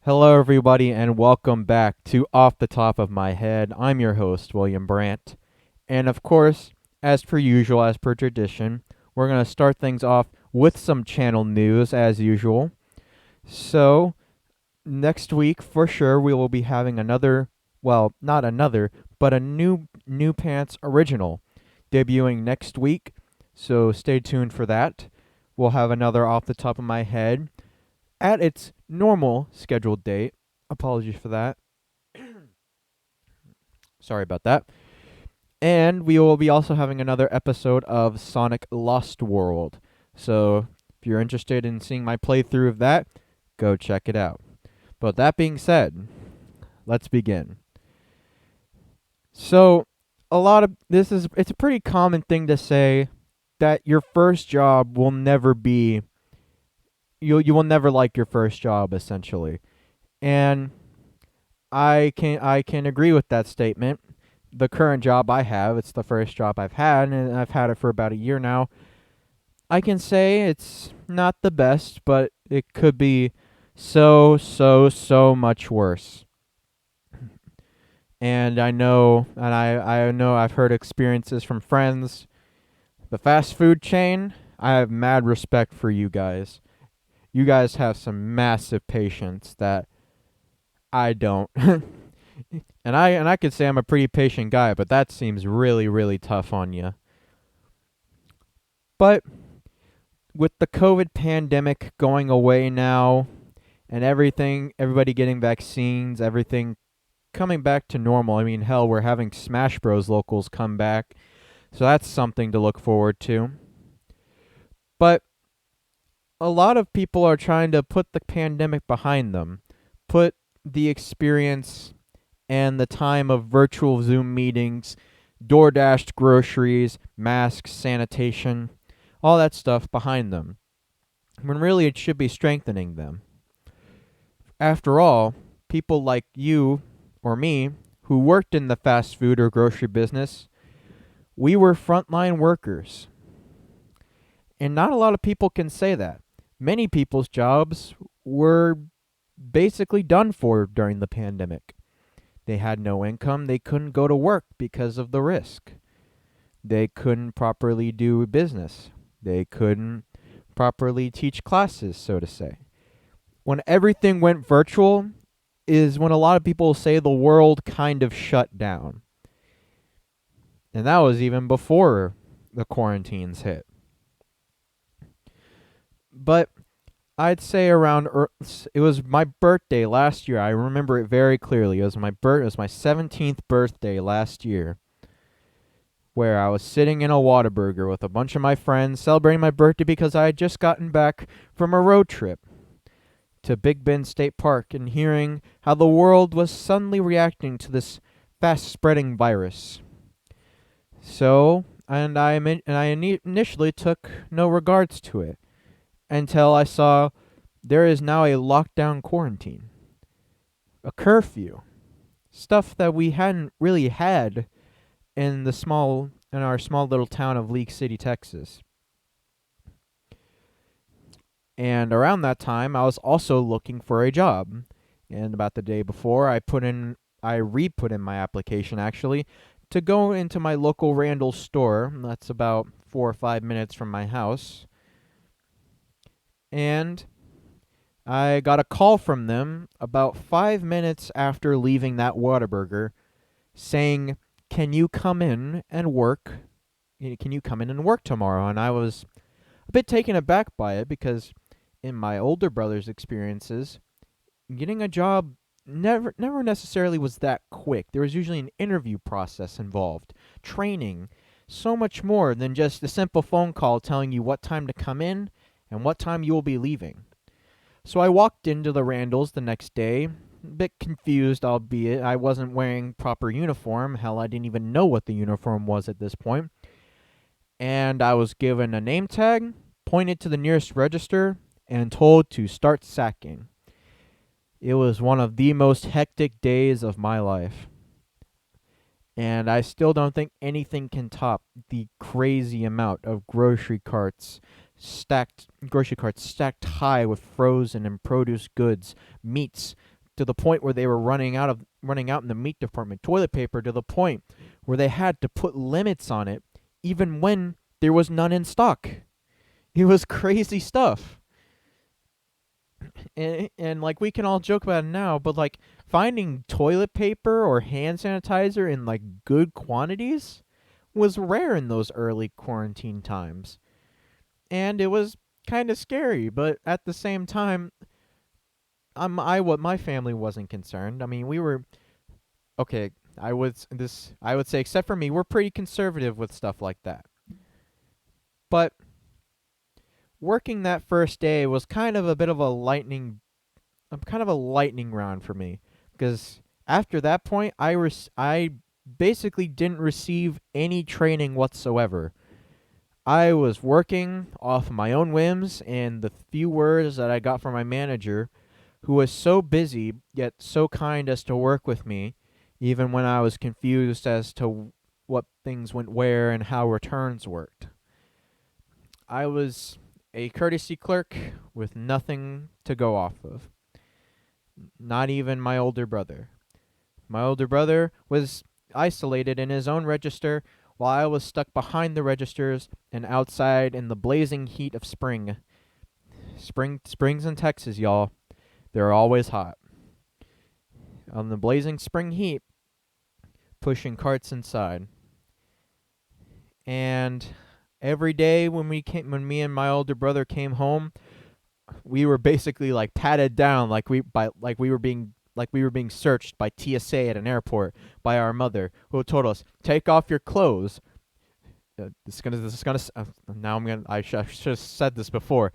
Hello, everybody, and welcome back to Off the Top of My Head. I'm your host, William Brandt. And of course, as per usual, as per tradition, we're going to start things off with some channel news as usual. So, next week, for sure, we will be having another, well, not another, but a new Pants original debuting next week. So, stay tuned for that. We'll have another Off the Top of My Head at its normal scheduled date. Apologies for that. Sorry about that. And we will be also having another episode of Sonic Lost World. So if you're interested in seeing my playthrough of that, go check it out. But that being said, let's begin. So it's a pretty common thing to say that your first job will never be you will never like your first job essentially. And I can agree with that statement. The current job I have, it's the first job I've had, and I've had it for about a year now. I can say it's not the best, but it could be so much worse. And I know I've heard experiences from friends. The fast food chain, I have mad respect for you guys. You guys have some massive patience that I don't. And I could say I'm a pretty patient guy, but that seems really tough on you. But with the COVID pandemic going away now and everybody getting vaccines, everything coming back to normal. I mean, hell, we're having Smash Bros locals come back. So that's something to look forward to. But a lot of people are trying to put the pandemic behind them. Put the experience and the time of virtual Zoom meetings, DoorDashed groceries, masks, sanitation, all that stuff behind them, when really it should be strengthening them. After all, people like you or me who worked in the fast food or grocery business, we were frontline workers. And not a lot of people can say that. Many people's jobs were basically done for during the pandemic. They had no income. They couldn't go to work because of the risk. They couldn't properly do business. They couldn't properly teach classes, so to say. When everything went virtual is when a lot of people say the world kind of shut down. And that was even before the quarantines hit. But I'd say it was my birthday last year. I remember it very clearly. It was my 17th birthday last year, where I was sitting in a Whataburger with a bunch of my friends celebrating my birthday because I had just gotten back from a road trip to Big Bend State Park and hearing how the world was suddenly reacting to this fast-spreading virus. So, I initially took no regards to it until I saw there is now a lockdown quarantine, a curfew, stuff that we hadn't really had in our small little town of League City, Texas. And around that time, I was also looking for a job. And about the day before, I re-put in my application actually to go into my local Randall store. That's about 4 or 5 minutes from my house. And I got a call from them about 5 minutes after leaving that Whataburger saying, "Can you come in and work? Can you come in and work tomorrow?" And I was a bit taken aback by it because in my older brother's experiences, getting a job never necessarily was that quick. There was usually an interview process involved, training, so much more than just a simple phone call telling you what time to come in and what time you will be leaving. So I walked into the Randalls the next day, a bit confused, albeit I wasn't wearing proper uniform. Hell, I didn't even know what the uniform was at this point. And I was given a name tag, pointed to the nearest register, and told to start sacking. It was one of the most hectic days of my life. And I still don't think anything can top the crazy amount of grocery carts stacked high with frozen and produce goods, meats, to the point where they were running out in the meat department. Toilet paper to the point where they had to put limits on it, even when there was none in stock. It was crazy stuff. And like we can all joke about it now, but like finding toilet paper or hand sanitizer in like good quantities was rare in those early quarantine times. And it was kind of scary, but at the same time, what my family wasn't concerned. I mean, we were okay. I would say, except for me, we're pretty conservative with stuff like that. But working that first day was kind of a bit of a lightning round for me, because after that point, I basically didn't receive any training whatsoever. I was working off my own whims and the few words that I got from my manager, who was so busy yet so kind as to work with me, even when I was confused as to what things went where and how returns worked. I was a courtesy clerk with nothing to go off of. Not even my older brother. My older brother was isolated in his own register while I was stuck behind the registers and outside in the blazing heat of spring. Springs in Texas, y'all. They're always hot. On the blazing spring heat, pushing carts inside. And every day when me and my older brother came home, we were basically like patted down like we were being searched by TSA at an airport by our mother, who told us, "Take off your clothes." I should have said this before.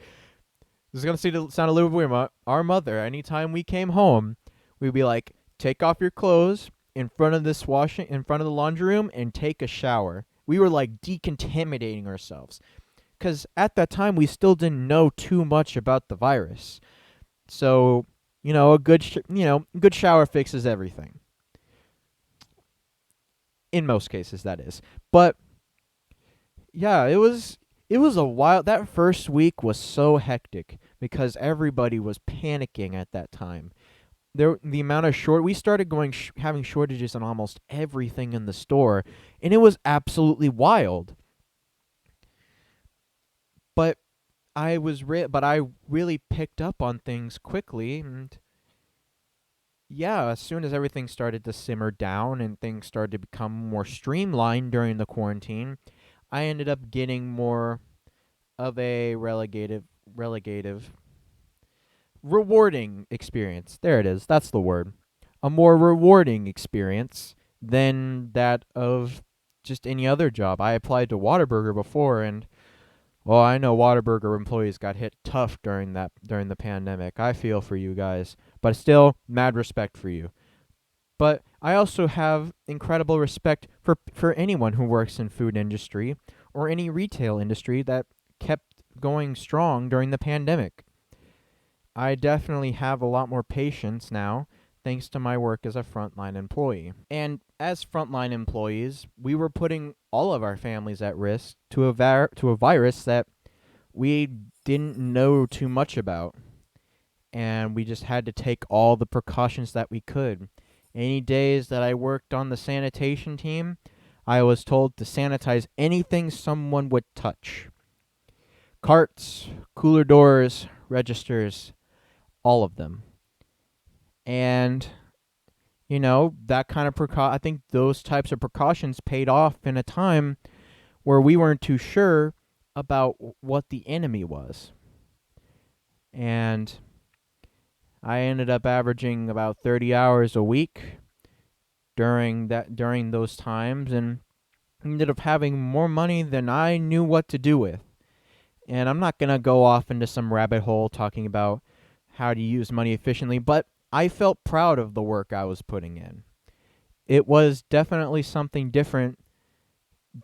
This is gonna sound a little weird. Our mother, anytime we came home, we'd be like, "Take off your clothes in front of in front of the laundry room, and take a shower." We were like decontaminating ourselves, because at that time we still didn't know too much about the virus. So, a good shower fixes everything. In most cases, that is. But yeah, it was a while. That first week was so hectic because everybody was panicking at that time. The amount of we started having shortages on almost everything in the store, and it was absolutely wild. But I really picked up on things quickly, and yeah, as soon as everything started to simmer down and things started to become more streamlined during the quarantine, I ended up getting more of a rewarding experience. There it is. That's the word. A more rewarding experience than that of just any other job. I applied to Whataburger before, and well, I know Whataburger employees got hit tough during the pandemic. I feel for you guys, but still, mad respect for you. But I also have incredible respect for anyone who works in food industry or any retail industry that kept going strong during the pandemic. I definitely have a lot more patience now, thanks to my work as a frontline employee. And as frontline employees, we were putting all of our families at risk to a virus that we didn't know too much about. And we just had to take all the precautions that we could. Any days that I worked on the sanitation team, I was told to sanitize anything someone would touch. Carts, cooler doors, registers, all of them. And that kind of I think those types of precautions paid off in a time where we weren't too sure about what the enemy was. And I ended up averaging about 30 hours a week during those times, and ended up having more money than I knew what to do with. And I'm not going to go off into some rabbit hole talking about how to use money efficiently, but I felt proud of the work I was putting in. It was definitely something different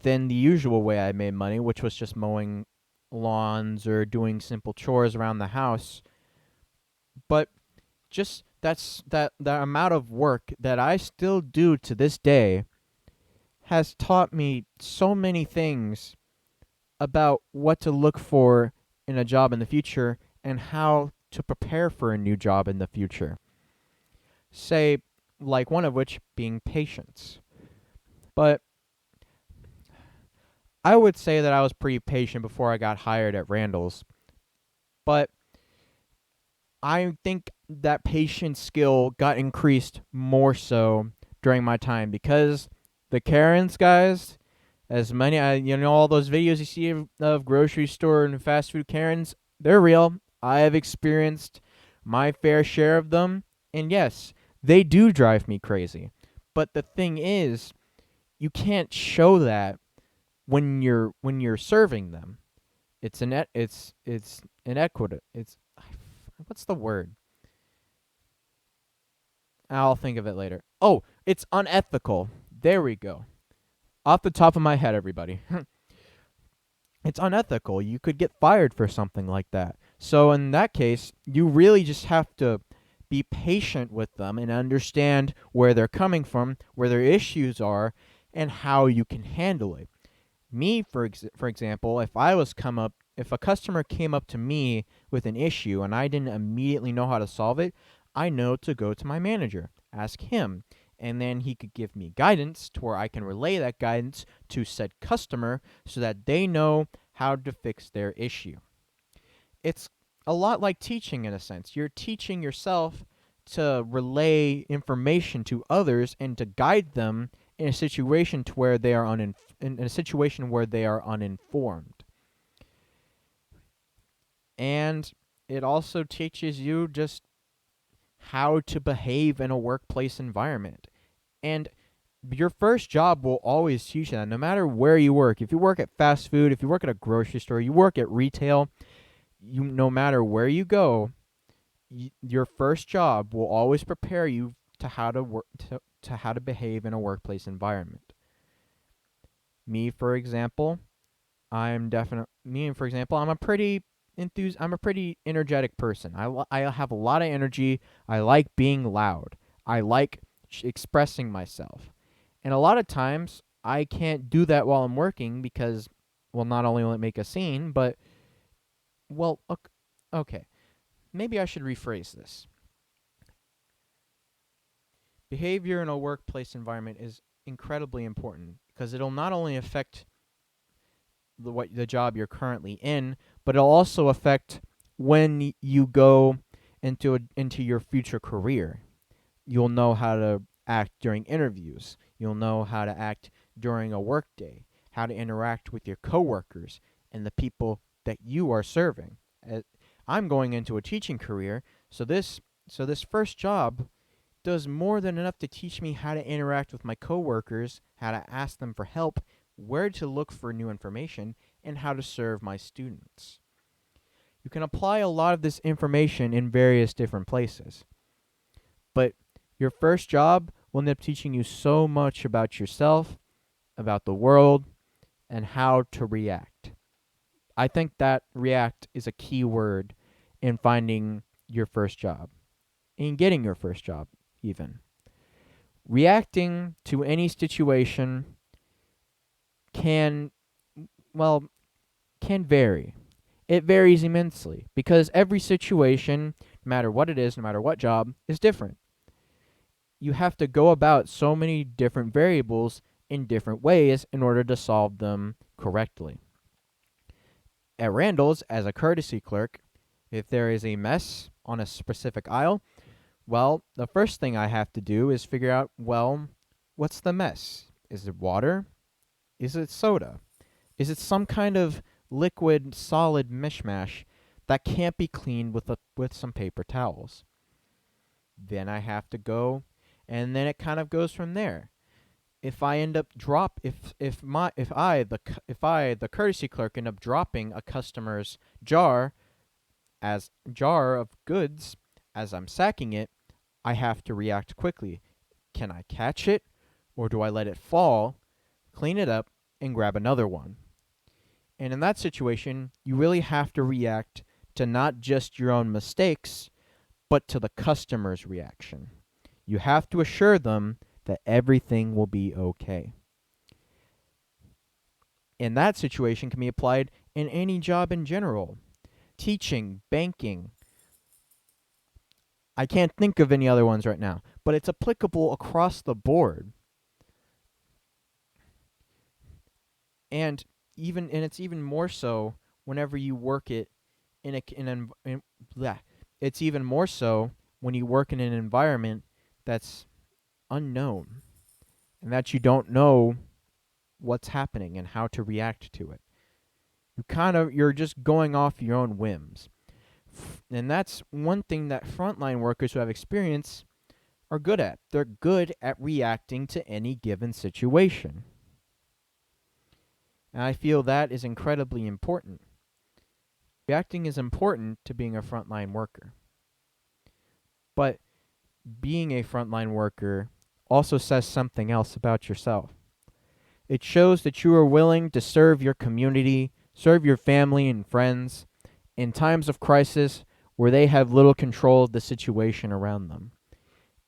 than the usual way I made money, which was just mowing lawns or doing simple chores around the house. But just that amount of work that I still do to this day has taught me so many things about what to look for in a job in the future and how to prepare for a new job in the future. say, like one of which being patience. But I would say that I was pretty patient before I got hired at Randall's. But I think that patience skill got increased more so during my time because the Karens, guys, as many, all those videos you see of grocery store and fast food Karens, they're real. I have experienced my fair share of them. And yes, they do drive me crazy. But the thing is, you can't show that when you're serving them. It's inequitable. It's what's the word? I'll think of it later. Oh, it's unethical. There we go. Off the top of my head, everybody. It's unethical. You could get fired for something like that. So in that case, you really just have to be patient with them and understand where they're coming from, where their issues are, and how you can handle it. Me, for example, if a customer came up to me with an issue and I didn't immediately know how to solve it, I know to go to my manager, ask him, and then he could give me guidance to where I can relay that guidance to said customer so that they know how to fix their issue. It's a lot like teaching in a sense. You're teaching yourself to relay information to others and to guide them in a situation to where they are in a situation where they are uninformed. And it also teaches you just how to behave in a workplace environment. And your first job will always teach you that no matter where you work. If you work at fast food, if you work at a grocery store, you work at retail, no matter where you go, your first job will always prepare you to how to work to how to behave in a workplace environment. Me, for example, I'm a pretty I'm a pretty energetic person. I have a lot of energy. I like being loud. I like expressing myself. And a lot of times I can't do that while I'm working because, well, not only will it make a scene, but, well, okay. Maybe I should rephrase this. Behavior in a workplace environment is incredibly important because it'll not only affect the job you're currently in, but it'll also affect when you go into your future career. You'll know how to act during interviews. You'll know how to act during a workday, how to interact with your coworkers and the people that you are serving. I'm going into a teaching career, so this first job does more than enough to teach me how to interact with my coworkers, how to ask them for help, where to look for new information, and how to serve my students. You can apply a lot of this information in various different places. But your first job will end up teaching you so much about yourself, about the world, and how to react. I think that react is a key word in finding your first job, in getting your first job, even. Reacting to any situation can vary. It varies immensely because every situation, no matter what it is, no matter what job, is different. You have to go about so many different variables in different ways in order to solve them correctly. At Randall's, as a courtesy clerk, if there is a mess on a specific aisle, well, the first thing I have to do is figure out, well, what's the mess? Is it water? Is it soda? Is it some kind of liquid solid mishmash that can't be cleaned with some paper towels? Then I have to go, and then it kind of goes from there. If I end up if I the courtesy clerk end up dropping a customer's jar of goods as I'm sacking it, I have to react quickly. Can I catch it, or do I let it fall, clean it up, and grab another one? And in that situation, you really have to react to not just your own mistakes, but to the customer's reaction. You have to assure them that everything will be okay. And that situation can be applied in any job in general. Teaching, banking. I can't think of any other ones right now, but it's applicable across the board. And it's even more so whenever you work it in a in an in, bleh. It's even more so when you work in an environment that's unknown and that you don't know what's happening and how to react to it. You're just going off your own whims. And that's one thing that frontline workers who have experience are good at. They're good at reacting to any given situation. And I feel that is incredibly important. Reacting is important to being a frontline worker. But being a frontline worker also says something else about yourself. It shows that you are willing to serve your community, serve your family and friends in times of crisis where they have little control of the situation around them.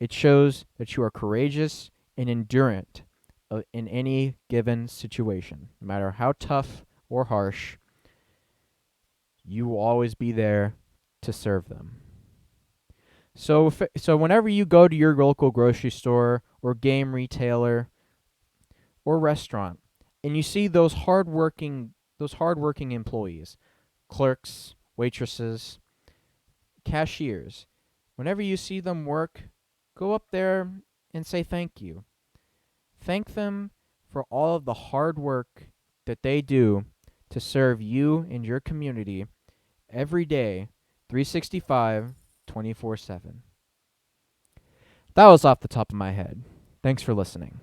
It shows that you are courageous and endurant in any given situation. No matter how tough or harsh, you will always be there to serve them. So whenever you go to your local grocery store or game retailer or restaurant and you see those hardworking employees, clerks, waitresses, cashiers, whenever you see them work, go up there and say thank you. Thank them for all of the hard work that they do to serve you and your community every day, 365, 24/7. That was off the top of my head. Thanks for listening.